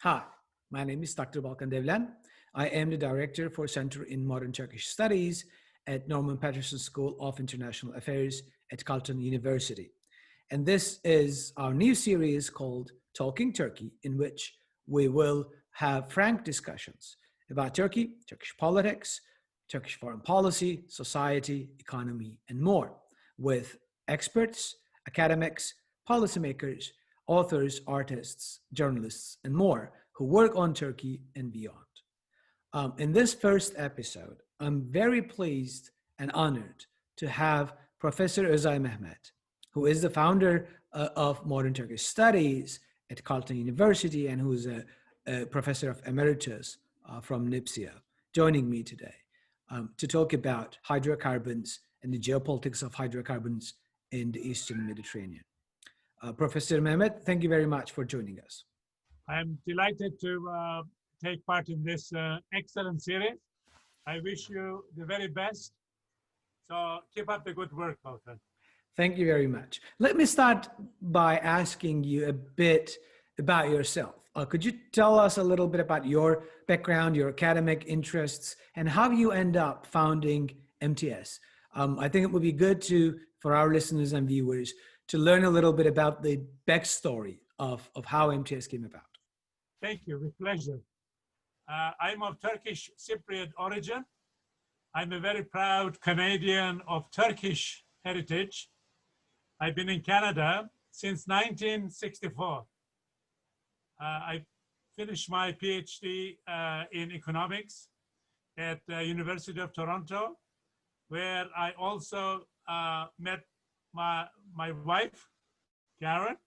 Hi, my name is Dr. Balkan Devlen. I am the Director for Center in Modern Turkish Studies at Norman Paterson School of International Affairs at Carleton University. And this is our new series called Talking Turkey, in which we will have frank discussions about Turkey, Turkish politics, Turkish foreign policy, society, economy, and more with experts, academics, policymakers, authors, artists, journalists, and more who work on Turkey and beyond. In this first episode, I'm very pleased and honored to have Professor Ozay Mehmet, who is the founder of Modern Turkish Studies at Carleton University and who is a professor of emeritus from NIPSIA, joining me today to talk about hydrocarbons and the geopolitics of hydrocarbons in the Eastern Mediterranean. Professor Mehmet, thank you very much for joining us. I'm delighted to take part in this excellent series. I wish you the very best. So keep up the good work, Balkan. Thank you very much. Let me start by asking you a bit about yourself. Could you tell us a little bit about your background, your academic interests, and how you end up founding MTS? I think it would be good for our listeners and viewers to learn a little bit about the backstory of how MTS came about. Thank you, with pleasure. I'm of Turkish Cypriot origin. I'm a very proud Canadian of Turkish heritage. I've been in Canada since 1964. I finished my PhD in economics at the University of Toronto, where I also met my wife, Karen.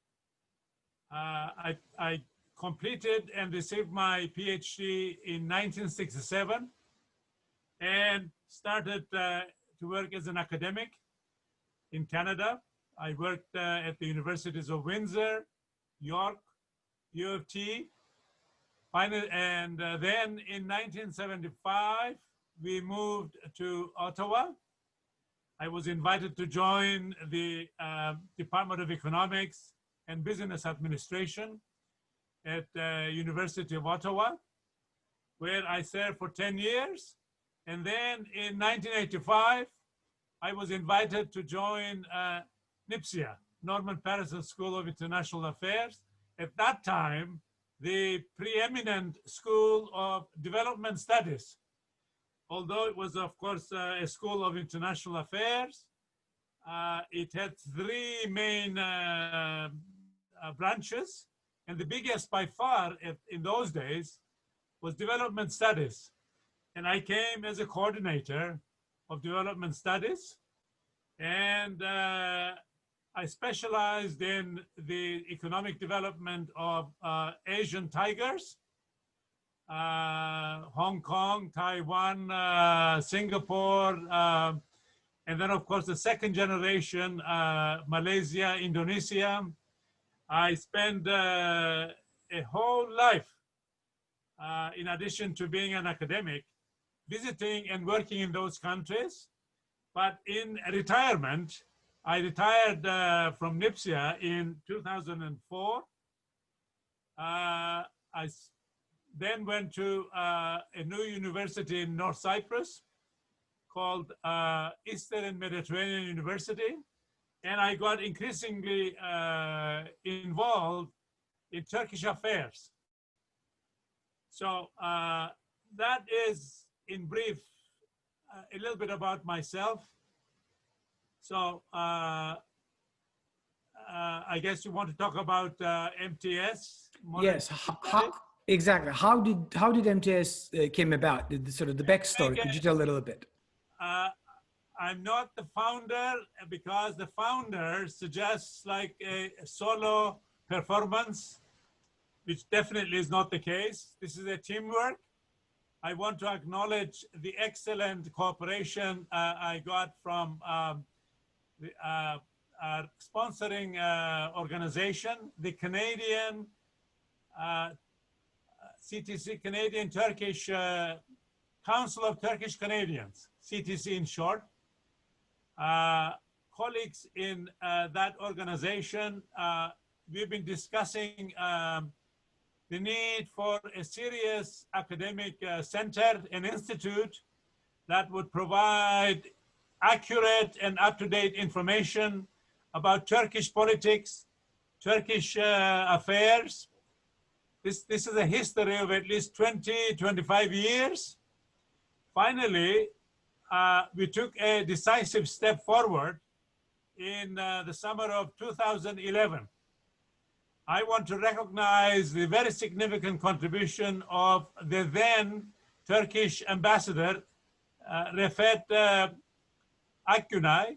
I completed and received my PhD in 1967 and started to work as an academic in Canada. I worked at the universities of Windsor, York, U of T. And then in 1975, we moved to Ottawa. I was invited to join the Department of Economics and Business Administration at the University of Ottawa, where I served for 10 years. And then in 1985, I was invited to join NIPSIA, Norman Paterson School of International Affairs. At that time, the preeminent School of Development Studies. Although it was, of course, a School of International Affairs, it had three main branches. And the biggest by far in those days was Development Studies. And I came as a coordinator of Development Studies. And I specialized in the economic development of Asian tigers, Hong Kong, Taiwan, Singapore, and then of course the second generation, Malaysia, Indonesia. I spent a whole life, in addition to being an academic, visiting and working in those countries. But in retirement, I retired from NIPSIA in 2004. I then went to a new university in North Cyprus called Eastern Mediterranean University. And I got increasingly involved in Turkish affairs. So that is, in brief, a little bit about myself. So I guess you want to talk about MTS? Yes, exactly. How did MTS came about? The backstory. Could you tell a little bit? I'm not the founder because the founder suggests like a solo performance, which definitely is not the case. This is a teamwork. I want to acknowledge the excellent cooperation I got from our sponsoring organization, the Canadian CTC, Canadian Turkish Council of Turkish Canadians, CTC in short. Colleagues in that organization, we've been discussing the need for a serious academic center and institute that would provide accurate and up-to-date information about Turkish politics, Turkish affairs. This is a history of at least 20, 25 years. Finally, we took a decisive step forward in the summer of 2011. I want to recognize the very significant contribution of the then Turkish ambassador, Refet Akgünay,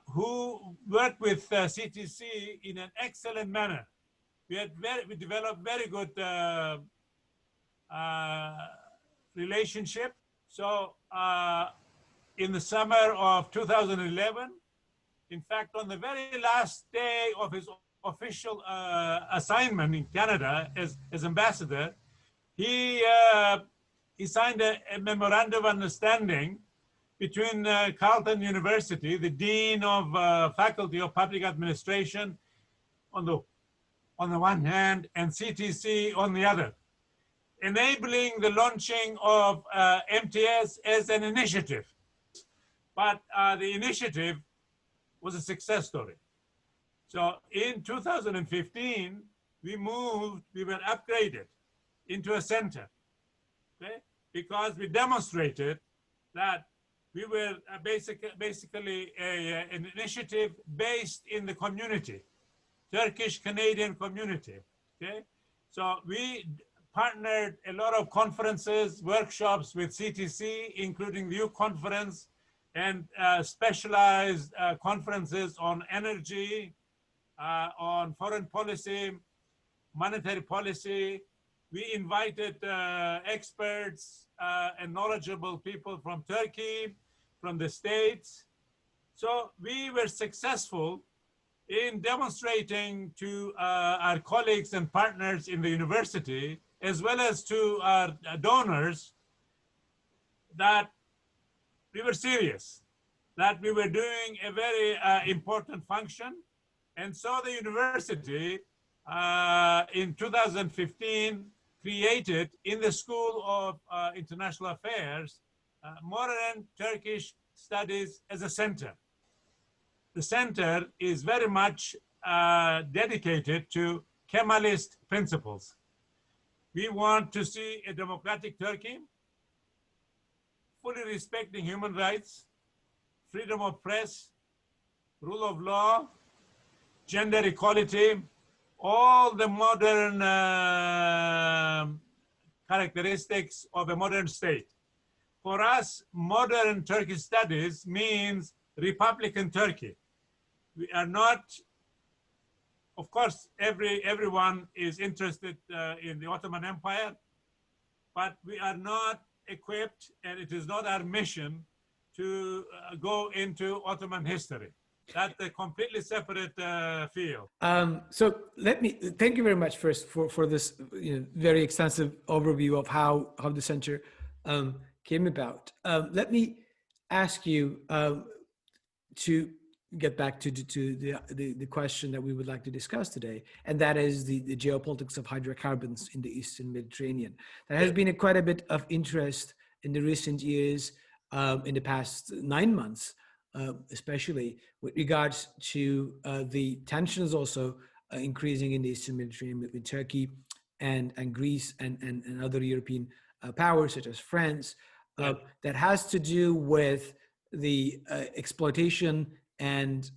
who worked with CTC in an excellent manner. We developed very good relationship. So in the summer of 2011, in fact, on the very last day of his official assignment in Canada as ambassador, he signed a memorandum of understanding between Carleton University, the Dean of Faculty of Public Administration on the one hand, and CTC on the other, enabling the launching of MTS as an initiative. But the initiative was a success story. So in 2015, we were upgraded into a center, okay? Because we demonstrated that we were basically an initiative based in the community, Turkish-Canadian community, okay? So we partnered a lot of conferences, workshops with CTC, including the youth conference, and specialized conferences on energy, on foreign policy, monetary policy. We invited experts and knowledgeable people from Turkey, from the States. So we were successful in demonstrating to our colleagues and partners in the university, as well as to our donors, that we were serious, that we were doing a very important function. And so the university in 2015 created in the School of International Affairs, Modern Turkish Studies as a center. The center is very much dedicated to Kemalist principles. We want to see a democratic Turkey, fully respecting human rights, freedom of press, rule of law, gender equality, all the modern characteristics of a modern state. For us, modern Turkish studies means Republican Turkey. We are not, of course, everyone is interested in the Ottoman Empire, but we are not equipped, and it is not our mission to go into Ottoman history. That's a completely separate field. So thank you very much first for this very extensive overview of how the center came about. Let me ask you to get back to the question that we would like to discuss today, and that is the geopolitics of hydrocarbons in the Eastern Mediterranean. There has been quite a bit of interest in the recent years, in the past 9 months, especially with regards to the tensions also increasing in the Eastern Mediterranean with Turkey and Greece and other European powers such as France, that has to do with the exploitation and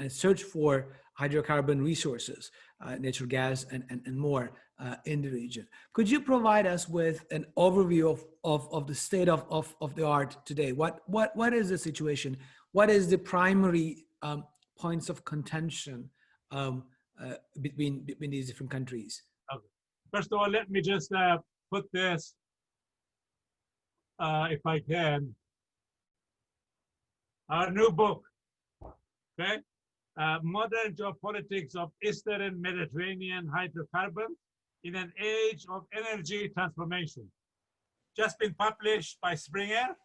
search for hydrocarbon resources, natural gas and more in the region. Could you provide us with an overview of the state of the art today? What is the situation? What is the primary points of contention between these different countries? Okay. First of all, let me just put this, if I can, our new book, okay? Modern Geopolitics of Eastern Mediterranean Hydrocarbons in an Age of Energy Transformation. Just been published by Springer.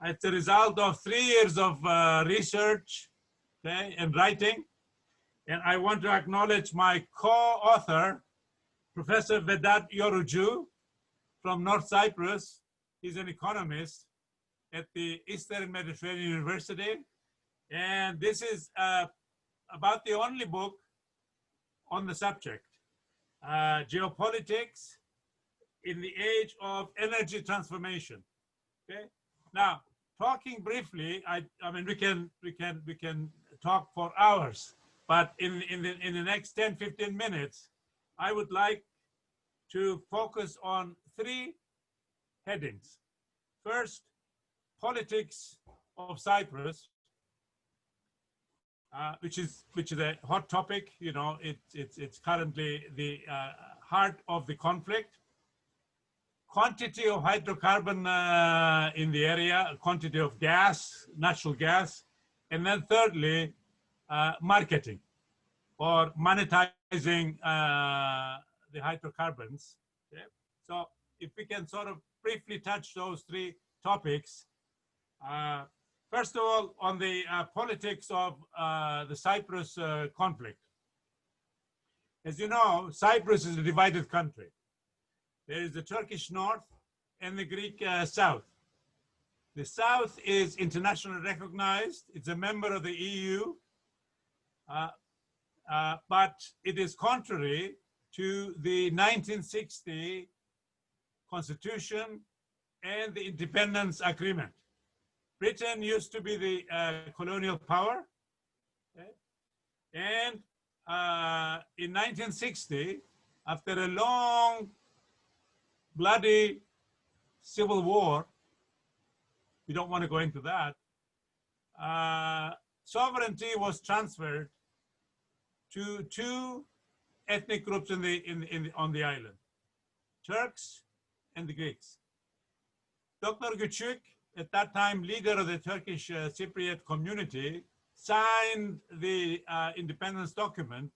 It's a result of 3 years of research, okay, and writing. And I want to acknowledge my co-author, Professor Vedat Yorucu from North Cyprus. He's an economist at the Eastern Mediterranean University. And this is about the only book on the subject, geopolitics in the age of energy transformation. Okay. Now, talking briefly, I mean, we can talk for hours, but in the next 10-15 minutes, I would like to focus on three headings. First, politics of Cyprus, which is a hot topic. You know, it's currently the heart of the conflict. Quantity of hydrocarbon in the area, quantity of gas, natural gas, and then thirdly, marketing or monetizing the hydrocarbons. Okay? So if we can sort of briefly touch those three topics. First of all, on the politics of the Cyprus conflict. As you know, Cyprus is a divided country. There is the Turkish north and the Greek south. The south is internationally recognized. It's a member of the EU, but it is contrary to the 1960 Constitution and the Independence Agreement. Britain used to be the colonial power, okay? And in 1960, after a long, bloody civil war, we don't want to go into that, sovereignty was transferred to two ethnic groups on the island, Turks and the Greeks. Dr. Küçük, at that time leader of the Turkish Cypriot community, signed the independence document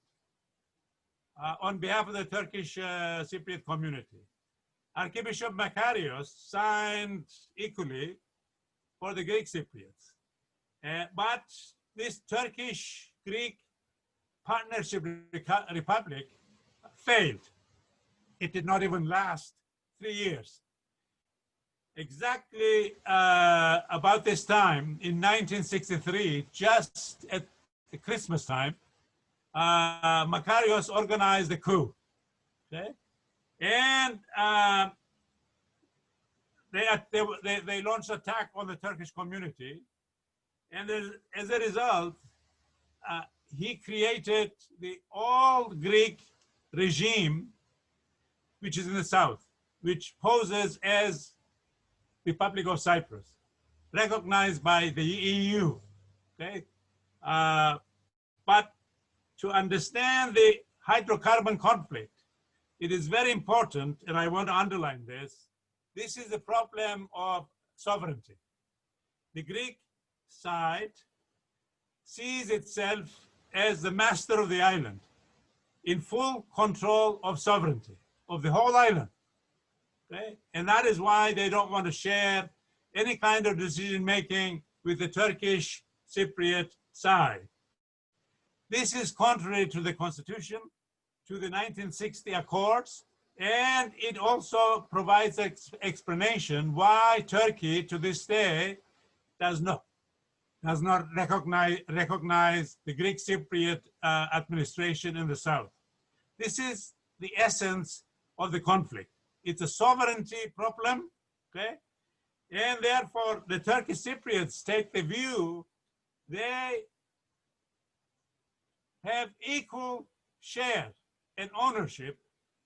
on behalf of the Turkish Cypriot community. Archbishop Makarios signed equally for the Greek Cypriots. But this Turkish-Greek partnership republic failed. It did not even last 3 years. Exactly about this time, in 1963, just at the Christmas time, Makarios organized a coup. Okay? And they launched an attack on the Turkish community. And as a result, he created the all-Greek regime, which is in the south, which poses as Republic of Cyprus, recognized by the EU. Okay? But to understand the hydrocarbon conflict, it is very important, and I want to underline this, this is a problem of sovereignty. The Greek side sees itself as the master of the island, in full control of sovereignty of the whole island. Okay? And that is why they don't want to share any kind of decision-making with the Turkish Cypriot side. This is contrary to the Constitution, to the 1960 Accords, and it also provides explanation why Turkey to this day does not recognize the Greek Cypriot administration in the south. This is the essence of the conflict. It's a sovereignty problem, okay? And therefore, the Turkish Cypriots take the view they have equal share and ownership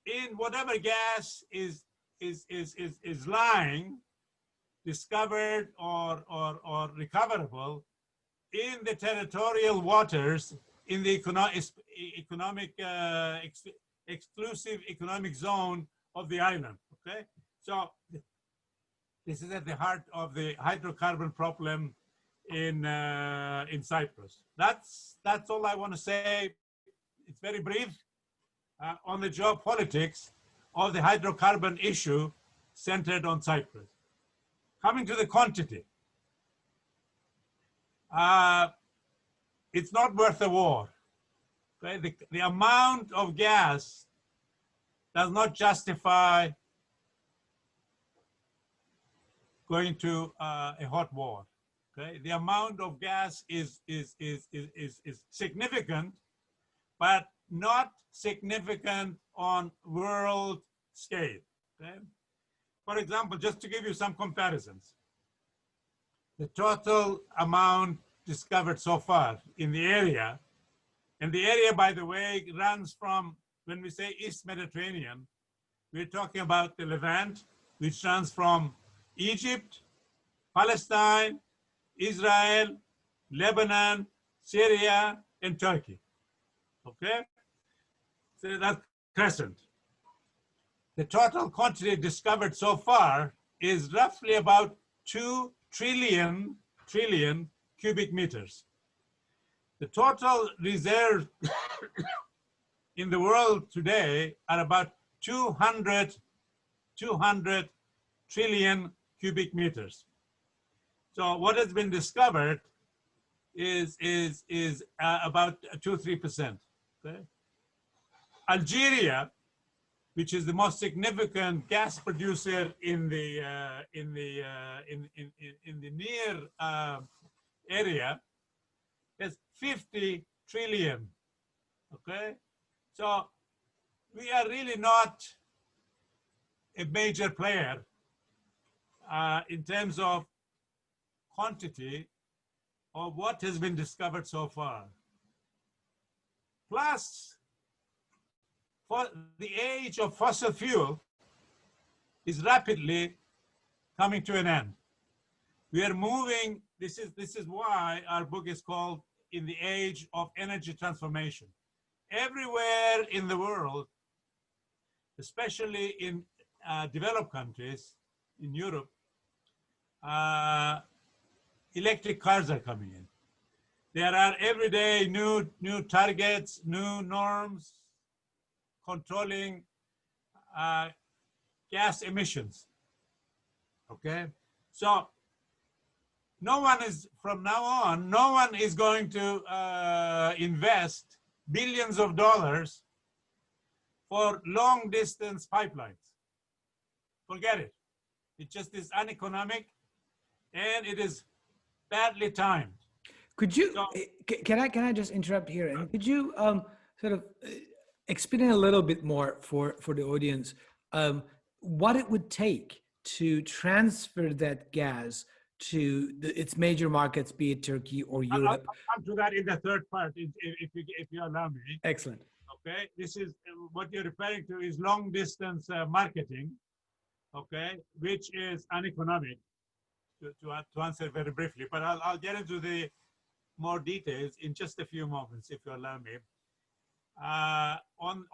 in whatever gas is lying, discovered or recoverable in the territorial waters in the exclusive economic zone of the island. Okay, so this is at the heart of the hydrocarbon problem in Cyprus. That's all I want to say. It's very brief on the geopolitics of the hydrocarbon issue centered on Cyprus. Coming to the quantity, it's not worth the war. Okay? The amount of gas does not justify going to a hot war. Okay, the amount of gas is significant, but not significant on world scale. Okay? For example, just to give you some comparisons, the total amount discovered so far in the area, and the area, by the way, runs from, when we say East Mediterranean, we're talking about the Levant, which runs from Egypt, Palestine, Israel, Lebanon, Syria, and Turkey. Okay? So that's crescent. The total quantity discovered so far is roughly about 2 trillion cubic meters. The total reserves in the world today are about 200 trillion cubic meters. So what has been discovered is about 2-3%. Okay? Algeria, which is the most significant gas producer in the near area, has 50 trillion. Okay, so we are really not a major player in terms of quantity of what has been discovered so far. Plus, for the age of fossil fuel is rapidly coming to an end. We are moving, this is why our book is called In the Age of Energy Transformation. Everywhere in the world, especially in developed countries, in Europe, electric cars are coming in. There are every day new targets, new norms controlling gas emissions. Okay, so no one is, from now on, no one is going to invest billions of dollars for long distance pipelines. Forget it. It just is uneconomic and it is badly timed. Could you, so, can I just interrupt here? And could you sort of explain a little bit more for the audience what it would take to transfer that gas to its major markets, be it Turkey or Europe? I'll come to that in the third part, if you allow me. Excellent. Okay, this is what you're referring to is long distance marketing, okay, which is uneconomic, to answer very briefly, but I'll get into the more details in just a few moments, if you allow me. I want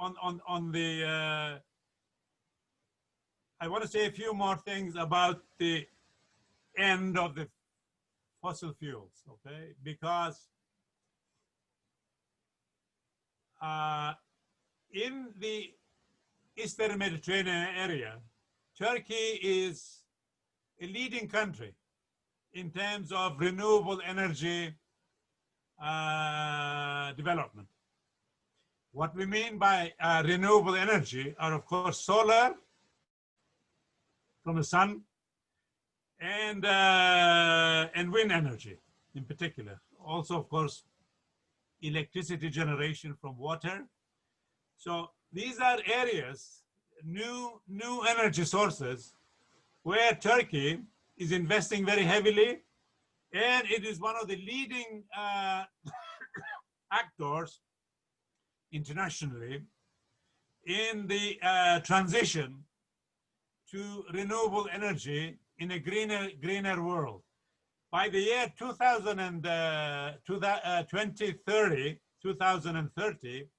to say a few more things about the end of the fossil fuels, okay? Because in the Eastern Mediterranean area, Turkey is a leading country in terms of renewable energy development. What we mean by renewable energy are, of course, solar from the sun and wind energy in particular. Also, of course, electricity generation from water. So these are areas, new energy sources, where Turkey is investing very heavily, and it is one of the leading actors internationally in the transition to renewable energy in a greener world. By the year 2030,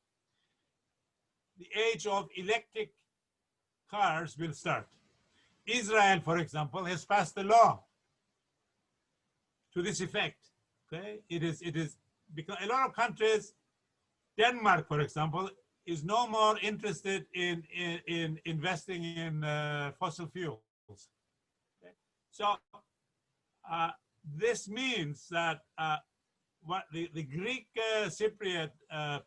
the age of electric cars will start. Israel, for example, has passed a law to this effect. Okay, it is because a lot of countries, Denmark, for example, is no more interested in investing in fossil fuels. Okay? So this means that what the Greek Cypriot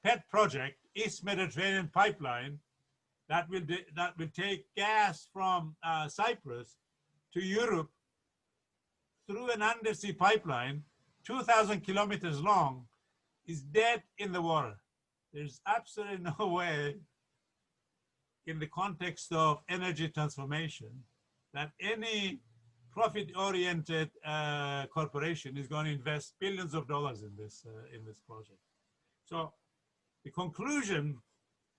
pet project, East Mediterranean pipeline, that will take gas from Cyprus to Europe through an undersea pipeline, 2,000 kilometers long, is dead in the water. There's absolutely no way, in the context of energy transformation, that any profit-oriented corporation is going to invest billions of dollars in this project. So the conclusion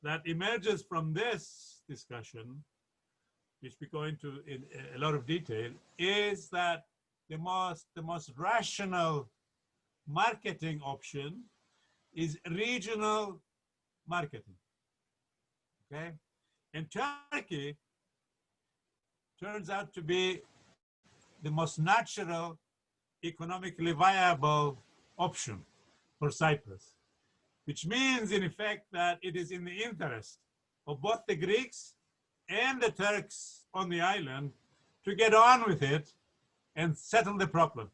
that emerges from this discussion, which we go into in a lot of detail, is that the most rational marketing option is regional marketing. Okay, and Turkey turns out to be the most natural, economically viable option for Cyprus, which means in effect that it is in the interest of both the Greeks and the Turks on the island to get on with it and settle the problem,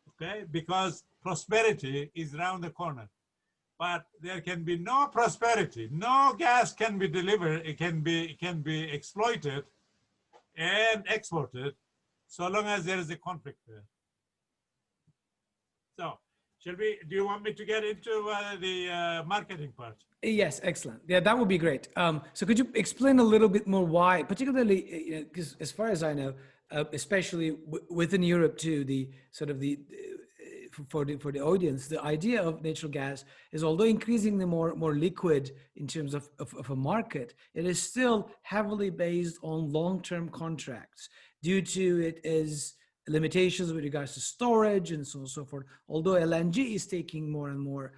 okay? Because prosperity is around the corner. But there can be no prosperity, no gas can be delivered, it can be exploited and exported so long as there is a conflict there. So, do you want me to get into the marketing part? Yes, excellent. Yeah, that would be great. So could you explain a little bit more why, particularly, because as far as I know, especially within Europe too, the sort of for the audience, the idea of natural gas is, although increasingly more liquid in terms of a market, it is still heavily based on long-term contracts due to it is limitations with regards to storage and so on and so forth. Although LNG is taking more and more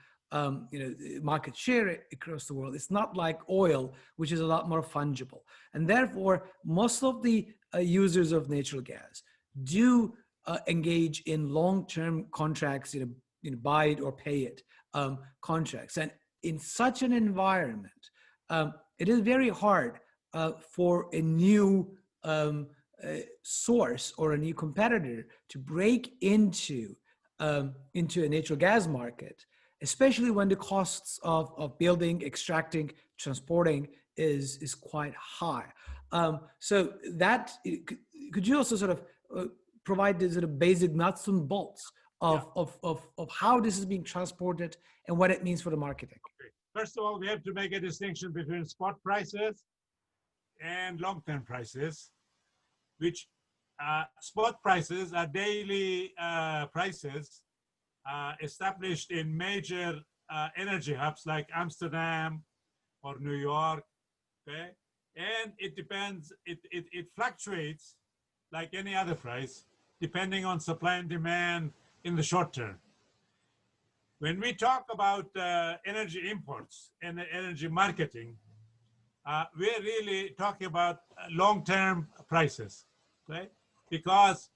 market share across the world, it's not like oil, which is a lot more fungible. And therefore, most of the users of natural gas do engage in long-term contracts, buy it or pay it contracts. And in such an environment, it is very hard for a new source or a new competitor to break into a natural gas market, especially when the costs of building, extracting, transporting is quite high. So that, could you also sort of provide the sort of basic nuts and bolts of how this is being transported and what it means for the marketing? Okay. First of all, we have to make a distinction between spot prices and long-term prices, which spot prices are daily prices established in major energy hubs like Amsterdam or New York, okay? And it depends, it fluctuates like any other price, depending on supply and demand in the short term. When we talk about energy imports and energy marketing, we're really talking about long-term prices, okay? Because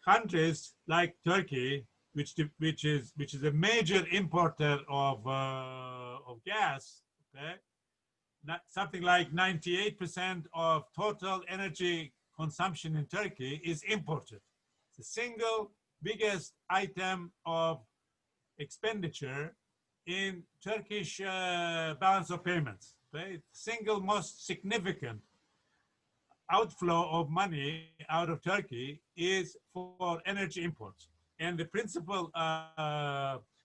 countries like Turkey, which is a major importer of gas, okay? Something like 98% of total energy consumption in Turkey is imported. It's the single biggest item of expenditure in Turkish balance of payments. Okay? Single most significant outflow of money out of Turkey is for energy imports. And the principal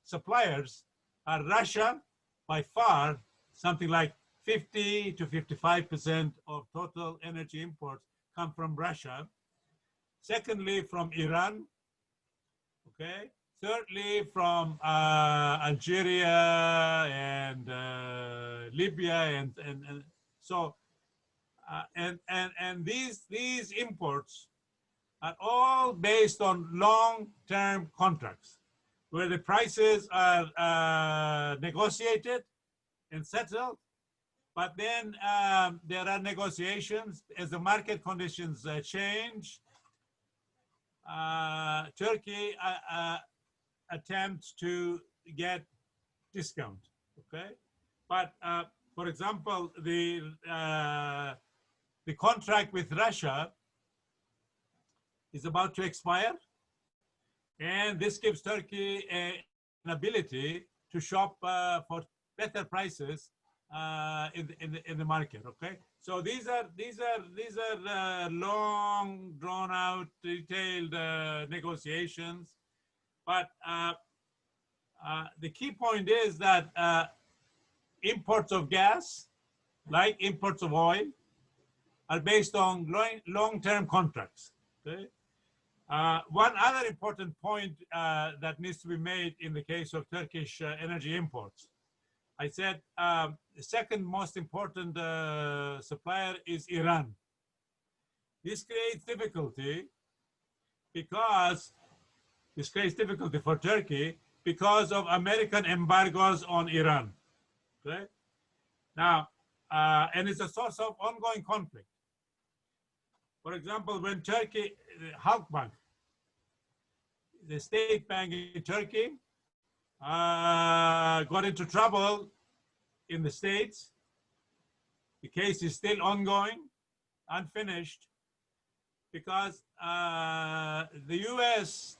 suppliers are Russia, by far, something like 50 to 55% of total energy imports come from Russia. Secondly, from Iran, okay? Thirdly, from Algeria and Libya, and so these imports are all based on long-term contracts where the prices are negotiated and settled, but then there are negotiations as the market conditions change. Turkey attempts to get discount, okay? But for example, the contract with Russia is about to expire, and this gives Turkey an ability to shop for better prices in the market. Okay, so these are long, drawn out, detailed negotiations, but the key point is that imports of gas, like imports of oil, are based on long-term contracts. Okay? One other important point that needs to be made in the case of Turkish energy imports. I said the second most important supplier is Iran. This creates difficulty for Turkey because of American embargoes on Iran. Okay? Now, and it's a source of ongoing conflict. For example, when Turkey, Halkbank, the state bank in Turkey, got into trouble in the States, the case is still ongoing, unfinished, because the US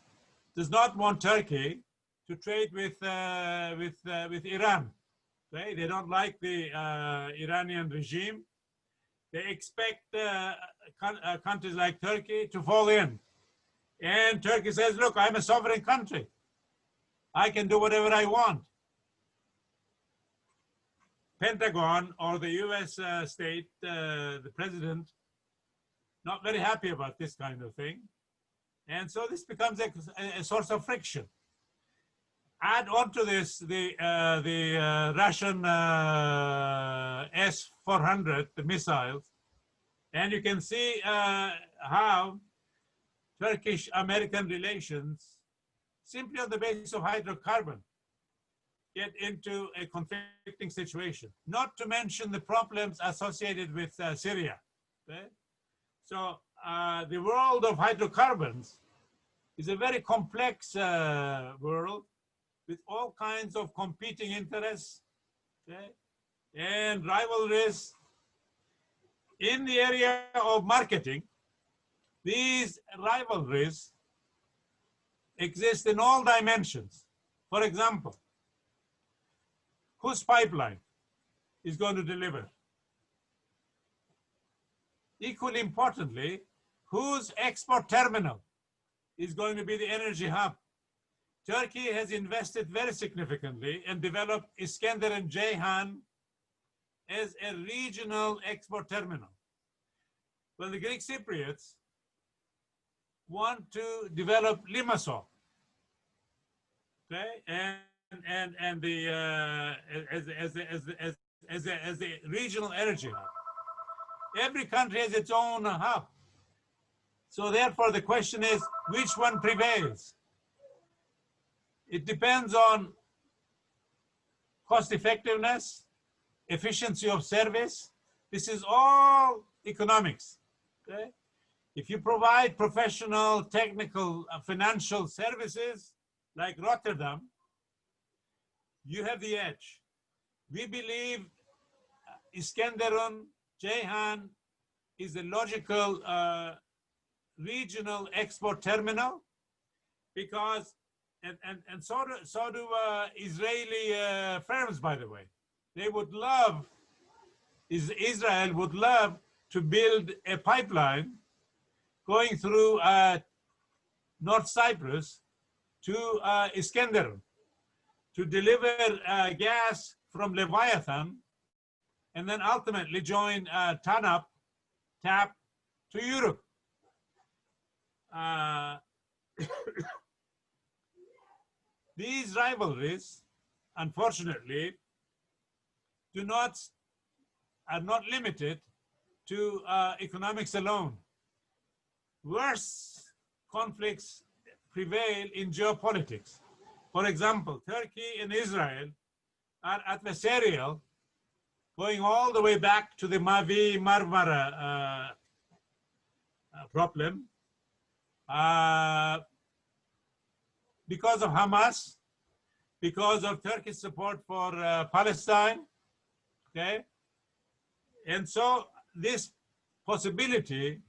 does not want Turkey to trade with Iran. Right? They don't like the Iranian regime. They expect countries like Turkey to fall in. And Turkey says, look, I'm a sovereign country. I can do whatever I want. Pentagon or the US state, the president, not very happy about this kind of thing. And so this becomes a source of friction. Add on to this the Russian S-400, the missiles, and you can see how Turkish-American relations, simply on the basis of hydrocarbon, get into a conflicting situation, not to mention the problems associated with Syria. Okay? So the world of hydrocarbons is a very complex world with all kinds of competing interests, okay, and rivalries. In the area of marketing, these rivalries exist in all dimensions. For example, whose pipeline is going to deliver? Equally importantly, whose export terminal is going to be the energy hub? Turkey has invested very significantly and developed Iskender and Ceyhan as a regional export terminal. Well, the Greek Cypriots want to develop Limassol, okay, and the as the regional energy hub. Every country has its own hub. So therefore, the question is, which one prevails? It depends on cost effectiveness, efficiency of service. This is all economics. Okay? If you provide professional, technical, financial services like Rotterdam, you have the edge. We believe Iskenderun, Ceyhan is a logical regional export terminal because, and so do Israeli firms, by the way. They would love, Israel would love to build a pipeline going through North Cyprus to Iskenderun to deliver gas from Leviathan and then ultimately join TANAP, TAP, to Europe. These rivalries, unfortunately, are not limited to economics alone. Worse conflicts prevail in geopolitics. For example, Turkey and Israel are adversarial, going all the way back to the Mavi Marmara problem because of Hamas, because of Turkish support for Palestine, okay? And so this possibility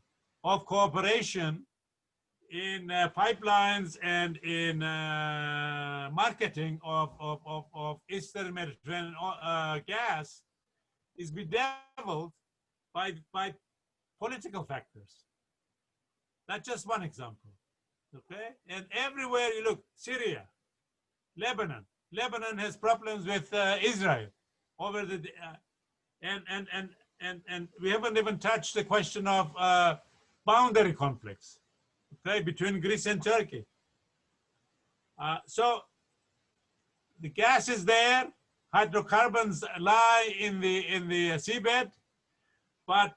of cooperation in pipelines and in marketing of Eastern Mediterranean gas is bedeviled by political factors. That's just one example. Okay? And everywhere you look, Syria, Lebanon. Lebanon has problems with Israel over the and we haven't even touched the question of boundary conflicts, okay, between Greece and Turkey. So the gas is there, hydrocarbons lie in the seabed, but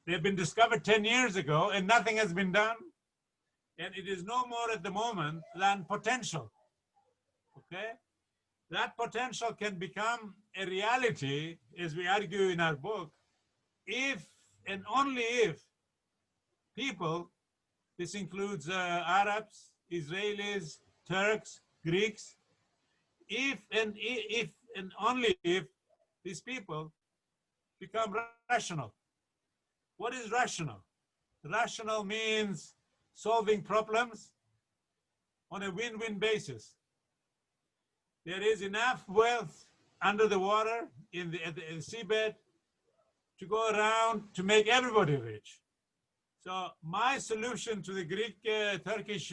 they've been discovered 10 years ago and nothing has been done. And it is no more at the moment than potential, okay? That potential can become a reality, as we argue in our book, if and only if people, this includes Arabs, Israelis, Turks, Greeks, if and only if these people become rational. What is rational? Rational means solving problems on a win-win basis. There is enough wealth under the water in the seabed to go around to make everybody rich. So my solution to the Greek-Turkish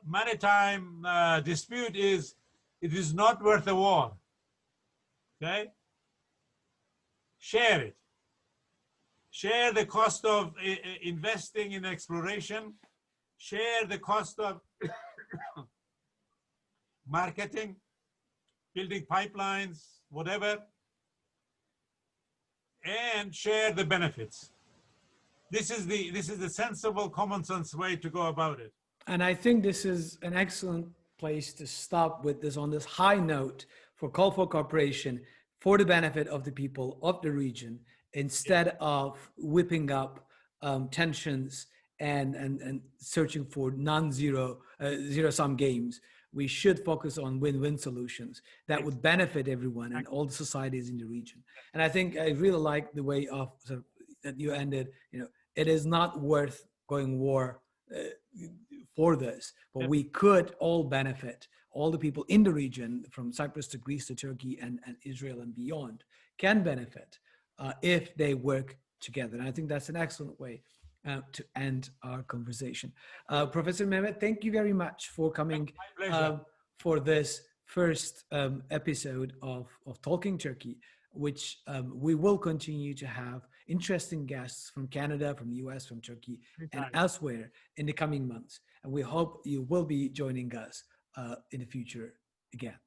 maritime dispute is, it is not worth a war, okay? Share it. Share the cost of investing in exploration, share the cost of marketing, building pipelines, whatever, and share the benefits. This is the sensible, common sense way to go about it. And I think this is an excellent place to stop with this on this high note for call for cooperation for the benefit of the people of the region, instead of whipping up tensions and searching for zero-sum games. We should focus on win-win solutions that would benefit everyone and all the societies in the region. And I think I really like the way of that you ended. You know, it is not worth going war for this, but we could all benefit. All the people in the region, from Cyprus to Greece to Turkey and Israel and beyond, can benefit if they work together. And I think that's an excellent way to end our conversation. Professor Mehmet, thank you very much for coming for this first episode of Talking Turkey, which we will continue to have interesting guests from Canada, from the US, from Turkey, and elsewhere in the coming months. And we hope you will be joining us in the future again.